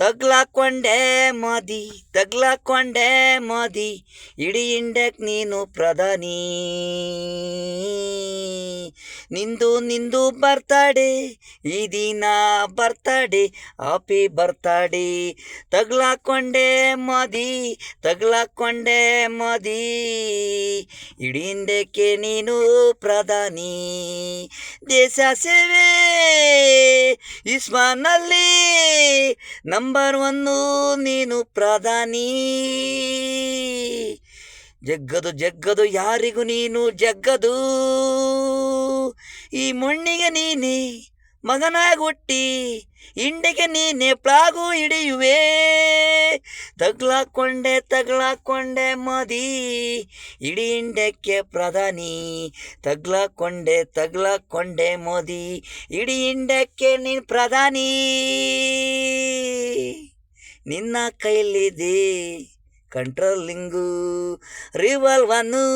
ತಗ್ಲಾಕೊಂಡೆ ಮೋದಿ, ತಗ್ಲಾಕೊಂಡೆ ಮೋದಿ, ಇಡೀ ಇಂಡ್ಯಾಕ್ ನೀನು ಪ್ರಧಾನಿ. ನಿಂದು ಬರ್ತಡೇ, ಈ ದಿನ ಬರ್ತಡೇ, ಹ್ಯಾಪಿ ಬರ್ತಡೇ. ತಗ್ಲಾಕೊಂಡೆ ಮೋದಿ, ತಗ್ಲಾಕೊಂಡೆ ಮೋದಿ, ಇಡೀ ಇಂಡ್ಯಾಕ್ಕೆ ನೀನು ಪ್ರಧಾನಿ. ದೇಶ ಸೇವೆ ಇಸ್ಮಾನಲ್ಲಿ ನಂಬರ್ 1 ನೀನು ಪ್ರಧಾನಿ. ಜಗ್ಗದು ಯಾರಿಗೂ ನೀನು ಜಗ್ಗದು, ಈ ಮಣ್ಣಿಗೆ ನೀನೆ ಮಗನಾಗಿ ಹುಟ್ಟಿ ಇಂಡಿಗೆ ನೀನೆ ಪ್ಲಾಗು ಹಿಡಿಯುವೆ. ತಗ್ಲಾಕೊಂಡೆ ಮೋದಿ, ಇಡೀ ಇಂಡ್ಯಕ್ಕೆ ಪ್ರಧಾನಿ. ತಗ್ಲಾಕೊಂಡೆ ಮೋದಿ, ಇಡೀ ಇಂಡ್ಯಕ್ಕೆ ನೀನು ಪ್ರಧಾನಿ. ನಿನ್ನ ಕೈಲಿದೆ ಕಂಟ್ರೋಲಿಂಗು ರಿವಾಲ್ವನು.